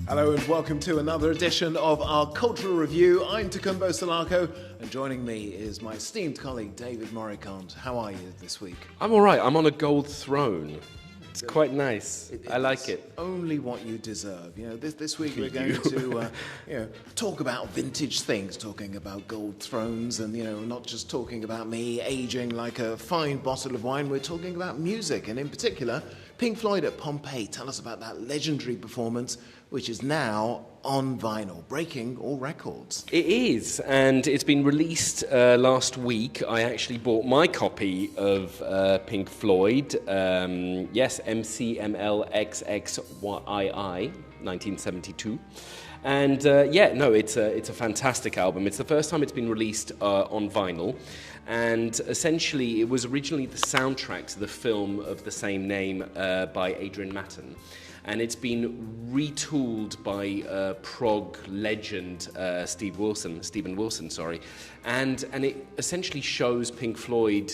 Hello and welcome to another edition of our Cultural Review. I'm Takumbo Salako and joining me is my esteemed colleague David Morricone. How are you this week? I'm all right. I'm on a gold throne. It's quite nice. I like it. Only what you deserve. You know, this week we're going to talk about vintage things, talking about gold thrones, and not just talking about me aging like a fine bottle of wine. We're talking about music, and in particular, Pink Floyd at Pompeii. Tell us about that legendary performance, which is now on vinyl, breaking all records. It is, and it's been released last week. I actually bought my copy of Pink Floyd, MCMLXXYI, 1972. And it's a fantastic album. It's the first time it's been released on vinyl. And essentially, it was originally the soundtrack to the film of the same name by Adrian Matten. And it's been retooled by prog legend Stephen Wilson, and it essentially shows Pink Floyd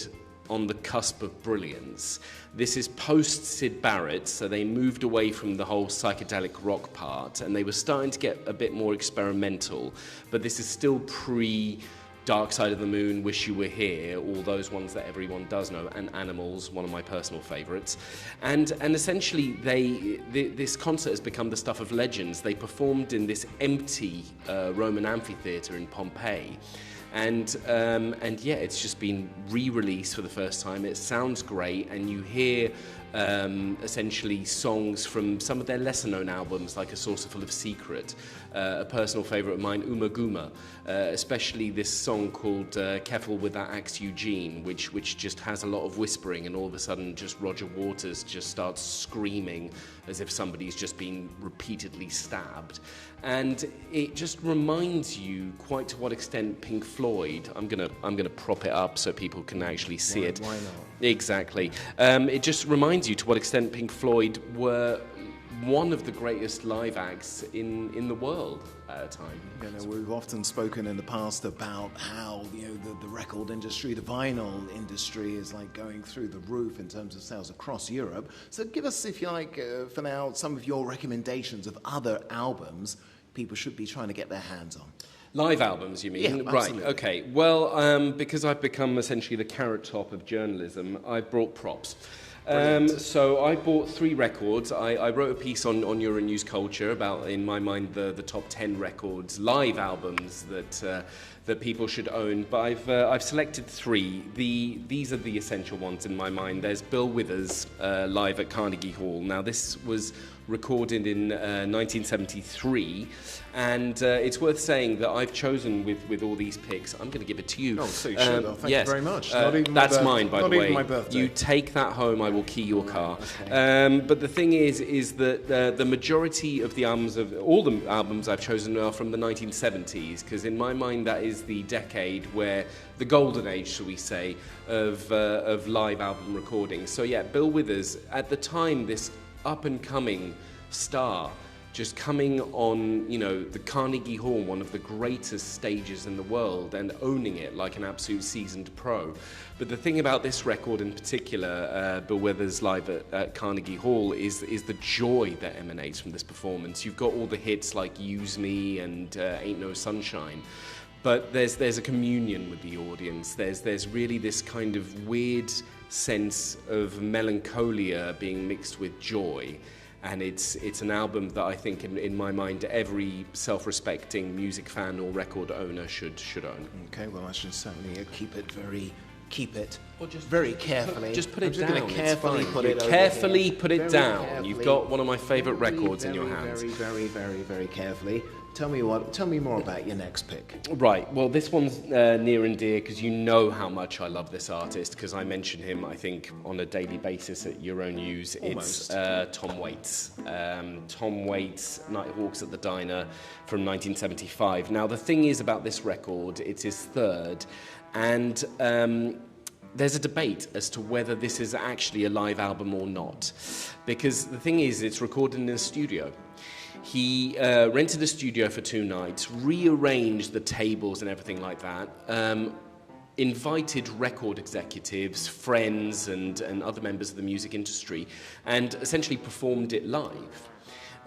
on the cusp of brilliance. This is post Syd Barrett, so they moved away from the whole psychedelic rock part, and they were starting to get a bit more experimental. But this is still pre Dark Side of the Moon, Wish You Were Here, all those ones that everyone does know, and Animals, one of my personal favourites. And essentially, this concert has become the stuff of legends. They performed in this empty Roman amphitheatre in Pompeii. And it's just been re-released for the first time. It sounds great, and you hear essentially songs from some of their lesser-known albums, like A Saucer Full of Secret, a personal favourite of mine, Uma Guma, especially this song called Careful With That Axe Eugene, which just has a lot of whispering, and all of a sudden just Roger Waters just starts screaming as if somebody's just been repeatedly stabbed. And it just reminds you quite to what extent Pink Floyd, I'm gonna prop it up so people can actually see it. Why not? Exactly. It just reminds you to what extent Pink Floyd were one of the greatest live acts in the world at a time. We've often spoken in the past about how the record industry, the vinyl industry, is like going through the roof in terms of sales across Europe. So give us, if you like, for now, some of your recommendations of other albums people should be trying to get their hands on. Live albums, you mean? Yeah, absolutely. Right, okay. Well, because I've become essentially the carrot top of journalism, I've brought props. So I bought 3 records. I wrote a piece on Euronews Culture about, in my mind, the top 10 records, live albums that people should own. But I've selected 3. These are the essential ones in my mind. There's Bill Withers live at Carnegie Hall. Now this was recorded in 1973, and it's worth saying that I've chosen with all these picks. I'm going to give it to you. Oh, so you should. Thank you very much. That's mine, by the way. Not even my birthday. You take that home, I will key your car. Okay. But the thing is that the majority of the albums, all the albums I've chosen, are from the 1970s, because in my mind that is the decade where the golden age, shall we say, of live album recordings. So yeah, Bill Withers, at the time, this up-and-coming star, just coming on, the Carnegie Hall, one of the greatest stages in the world, and owning it like an absolute seasoned pro. But the thing about this record in particular, Bill Withers live at Carnegie Hall, is the joy that emanates from this performance. You've got all the hits like Use Me and Ain't No Sunshine, but there's a communion with the audience. There's really this kind of weird sense of melancholia being mixed with joy. And it's an album that I think, in my mind, every self-respecting music fan or record owner should own. Okay, well, I should certainly keep it very carefully. Just put it down. I'm just going to carefully put it over carefully here. put it Very down. carefully. You've got one of my favourite records in your hands. Very, very, very carefully. Tell me more about your next pick. Right, well, this one's near and dear because you know how much I love this artist, because I mention him, I think, on a daily basis at Euronews. Almost. It's Tom Waits. Tom Waits, Nighthawks at the Diner from 1975. Now, the thing is about this record, it's his third, and there's a debate as to whether this is actually a live album or not, because the thing is, it's recorded in a studio. He rented a studio for 2 nights, rearranged the tables and everything like that, invited record executives, friends, and other members of the music industry, and essentially performed it live.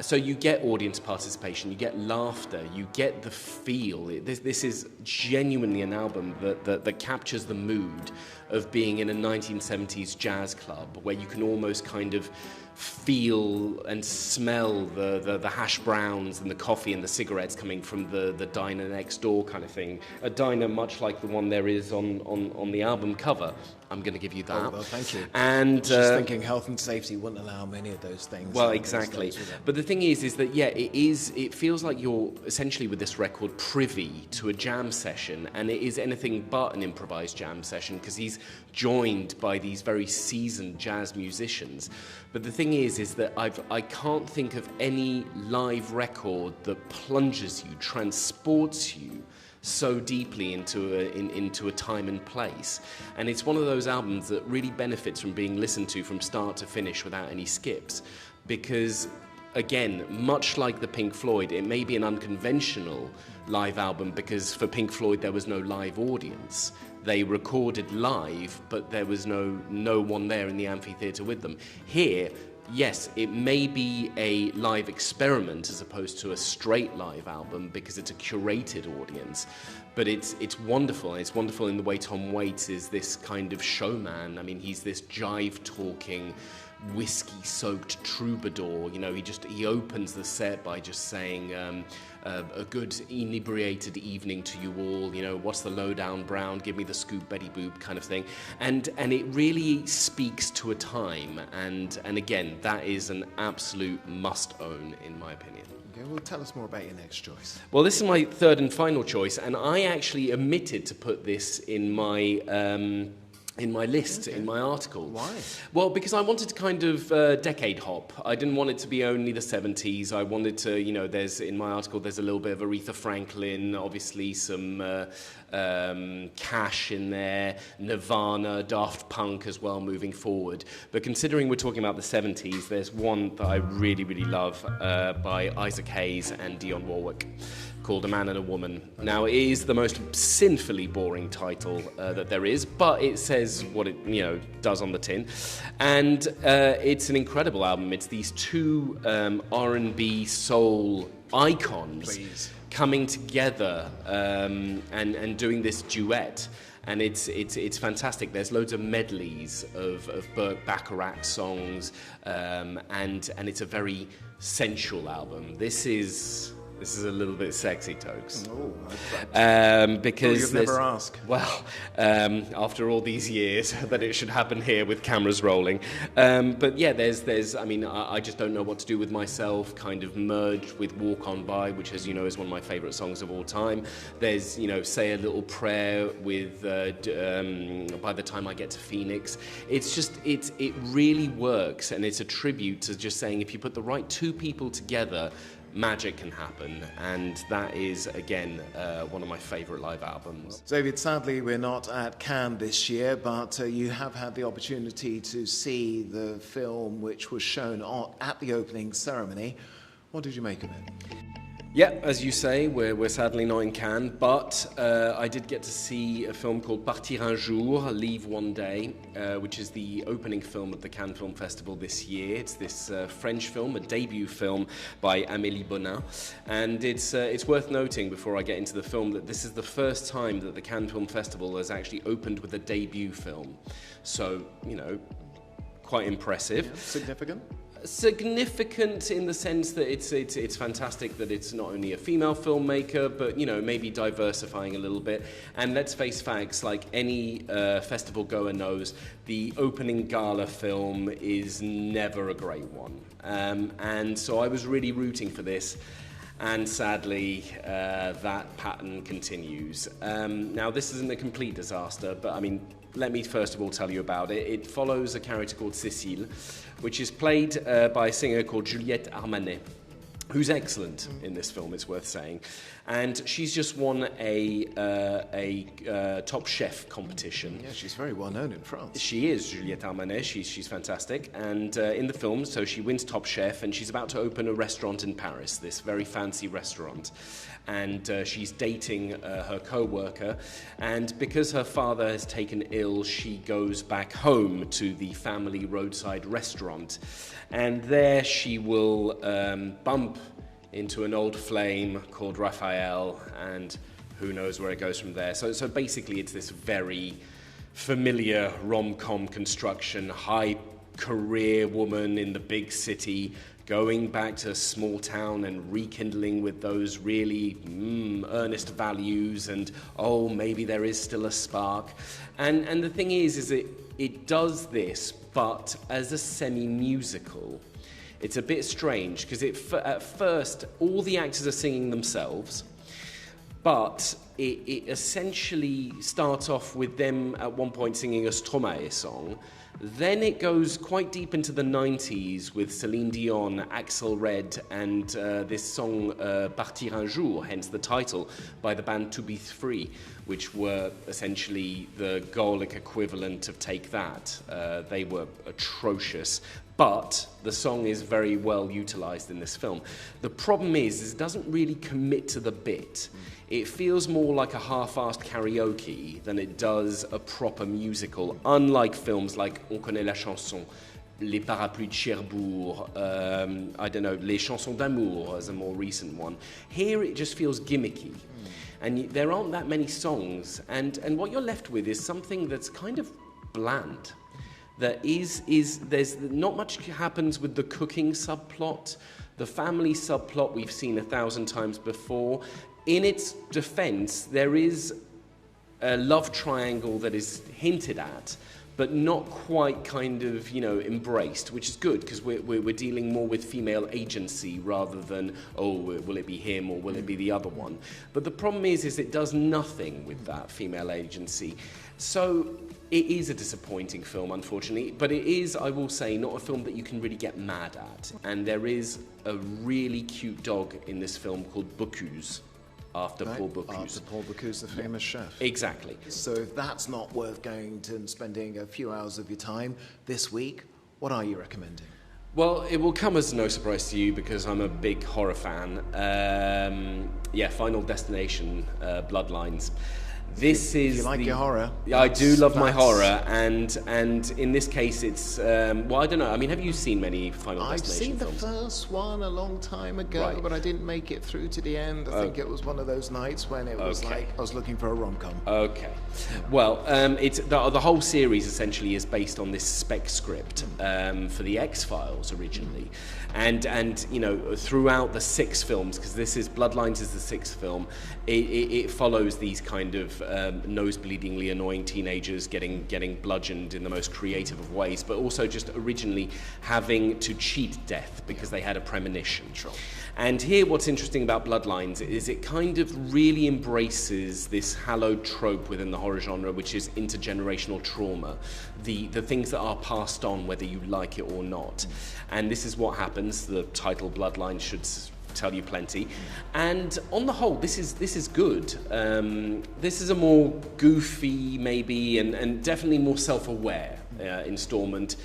So you get audience participation, you get laughter, you get the feel. This is genuinely an album that captures the mood of being in a 1970s jazz club, where you can almost kind of feel and smell the hash browns and the coffee and the cigarettes coming from the diner next door kind of thing. A diner much like the one there is on the album cover. I'm going to give you that. Oh, well, thank you. And just thinking health and safety wouldn't allow many of those things. Well, exactly. But the thing is that, yeah, it feels like you're essentially with this record privy to a jam session, and it is anything but an improvised jam session because he's joined by these very seasoned jazz musicians. But the thing is that I can't think of any live record that plunges you, transports you so deeply into a time and place. And it's one of those albums that really benefits from being listened to from start to finish without any skips, because again, much like the Pink Floyd, it may be an unconventional live album because for Pink Floyd there was no live audience. They recorded live, but there was no one there in the amphitheatre with them. Here, yes, it may be a live experiment as opposed to a straight live album because it's a curated audience, but it's wonderful. And it's wonderful in the way Tom Waits is this kind of showman. I mean, he's this jive-talking, whiskey-soaked troubadour. You know, he opens the set by just saying a good inebriated evening to you all. You know, what's the lowdown, Brown? Give me the scoop, Betty Boop, kind of thing. And it really speaks to a time. And again, that is an absolute must-own, in my opinion. Okay, well, tell us more about your next choice. Well, this is my third and final choice, and I actually omitted to put this in my list, in my article. Why? Well, because I wanted to kind of decade hop. I didn't want it to be only the 70s. I wanted to, you know, in my article, there's a little bit of Aretha Franklin, obviously some Cash in there, Nirvana, Daft Punk as well moving forward. But considering we're talking about the 70s, there's one that I really, really love by Isaac Hayes and Dionne Warwick, called A Man and a Woman. Now, it is the most sinfully boring title that there is, but it says what it does on the tin. And it's an incredible album. It's these two R&B soul icons coming together and doing this duet. And it's fantastic. There's loads of medleys of Burt Bacharach songs, and it's a very sensual album. This is a little bit sexy, Tokes. Because you'd never ask. Well, after all these years, that it should happen here with cameras rolling. But yeah, there's. I mean, I just don't know what to do with myself. Kind of merged with Walk On By, which, as you know, is one of my favourite songs of all time. There's, Say a Little Prayer with By the Time I Get to Phoenix. It's just it really works, and it's a tribute to just saying if you put the right two people together, magic can happen, and that is, again, one of my favourite live albums. David, sadly, we're not at Cannes this year, but you have had the opportunity to see the film which was shown at the opening ceremony. What did you make of it? Yeah, as you say, we're sadly not in Cannes, but I did get to see a film called Partir Un Jour, Leave One Day, which is the opening film at the Cannes Film Festival this year. It's this French film, a debut film by Amélie Bonin, and it's worth noting before I get into the film that this is the first time that the Cannes Film Festival has actually opened with a debut film. So, quite impressive. Yeah, significant? Significant in the sense that it's fantastic that it's not only a female filmmaker, but maybe diversifying a little bit. And let's face facts, like any festival goer knows, the opening gala film is never a great one. And so I was really rooting for this. And sadly, that pattern continues. Now, this isn't a complete disaster, but I mean, let me first of all tell you about it. It follows a character called Cécile, which is played by a singer called Juliette Armanet. who's excellent in this film, it's worth saying. And she's just won a Top Chef competition. Yeah, she's very well known in France. She is, Juliette Armanet. She's fantastic. And in the film, so she wins Top Chef, and she's about to open a restaurant in Paris, this very fancy restaurant. And she's dating her co-worker. And because her father has taken ill, she goes back home to the family roadside restaurant. And there she will bump into an old flame called Raphael, and who knows where it goes from there. So basically it's this very familiar rom-com construction, high career woman in the big city going back to a small town and rekindling with those really earnest values, and maybe there is still a spark. And the thing is it does this, but as a semi-musical. It's a bit strange because at first all the actors are singing themselves, but it essentially starts off with them at one point singing a Stromae song. Then it goes quite deep into the 90s with Celine Dion, Axel Red, and this song Partir Un Jour, hence the title, by the band To Be Free, which were essentially the Gaelic equivalent of Take That. They were atrocious, but the song is very well utilised in this film. The problem is it doesn't really commit to the bit. It feels more like a half-assed karaoke than it does a proper musical, unlike films like On connaît la chanson, Les Parapluies de Cherbourg, Les Chansons d'amour as a more recent one. Here it just feels gimmicky. And there aren't that many songs, and what you're left with is something that's kind of bland. There's not much happens with the cooking subplot. The family subplot we've seen 1,000 times before. In its defense, there is a love triangle that is hinted at, but not quite kind of, embraced, which is good because we're dealing more with female agency rather than, will it be him or will it be the other one? But the problem is it does nothing with that female agency. So it is a disappointing film, unfortunately, but it is, I will say, not a film that you can really get mad at. And there is a really cute dog in this film called Bocuse. After Paul Bocuse. After Paul Bocuse, the famous chef. Exactly. So if that's not worth going to and spending a few hours of your time this week, what are you recommending? Well, it will come as no surprise to you because I'm a big horror fan. Final Destination, Bloodlines. If you like your horror. I do love my horror, and in this case, it's I don't know. I mean, have you seen many Final Destination films? I've seen the first one a long time ago, right. But I didn't make it through to the end. I think it was one of those nights when it was like I was looking for a rom-com. Okay, well, it's the whole series essentially is based on this spec script for the X-Files originally, and throughout the 6 films, because Bloodlines is the 6th film, it follows these kind of nose-bleedingly annoying teenagers getting bludgeoned in the most creative of ways, but also just originally having to cheat death because they had a premonition. Sure. And here what's interesting about Bloodlines is it kind of really embraces this hallowed trope within the horror genre, which is intergenerational trauma, the things that are passed on whether you like it or not. And this is what happens. The title Bloodlines should tell you plenty, and on the whole this is good. This is a more goofy maybe and definitely more self-aware installment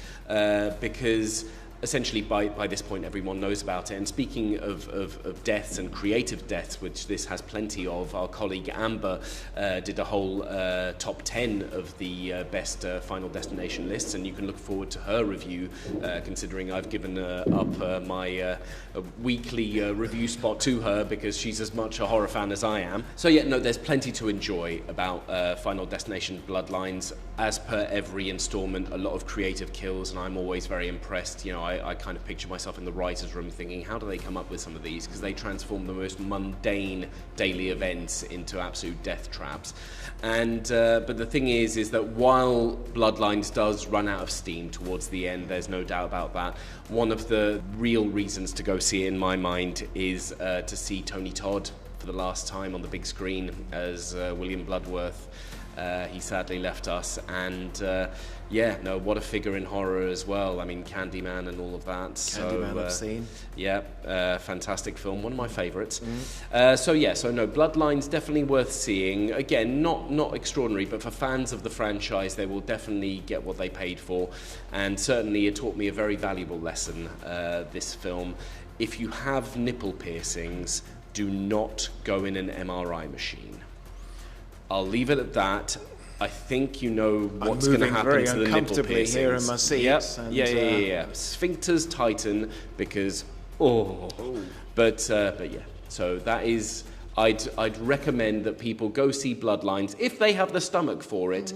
because essentially by this point everyone knows about it. And speaking of deaths and creative deaths, which this has plenty of, our colleague Amber did a whole top 10 of the best Final Destination lists, and you can look forward to her review considering I've given up my weekly review spot to her because she's as much a horror fan as I am. So there's plenty to enjoy about Final Destination Bloodlines. As per every installment, a lot of creative kills, and I'm always very impressed. I kind of picture myself in the writer's room thinking, how do they come up with some of these? Because they transform the most mundane daily events into absolute death traps. And but the thing is that while Bloodlines does run out of steam towards the end, there's no doubt about that. One of the real reasons to go see it, in my mind, is to see Tony Todd for the last time on the big screen as William Bloodworth. He sadly left us, and yeah, no, what a figure in horror as well. I mean, Candyman and all of that. Candyman, I've seen. Yeah, fantastic film, one of my favourites. So no, Bloodline's definitely worth seeing. Again, not extraordinary, but for fans of the franchise, they will definitely get what they paid for, and certainly it taught me a very valuable lesson, this film. If you have nipple piercings, do not go in an MRI machine. I'll leave it at that. I think you know what's going to happen to the nipple piercings. Here in my seat. Yep. Yeah. Sphincters tighten because But yeah. So that is. I'd recommend that people go see Bloodlines if they have the stomach for it.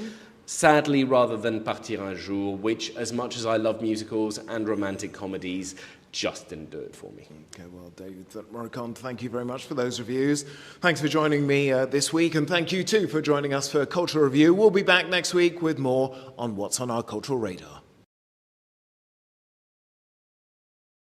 Sadly, rather than Partir Un Jour, which, as much as I love musicals and romantic comedies, just didn't do it for me. Okay, well, David Morricone, thank you very much for those reviews. Thanks for joining me this week, and thank you too for joining us for Cultural Review. We'll be back next week with more on what's on our cultural radar.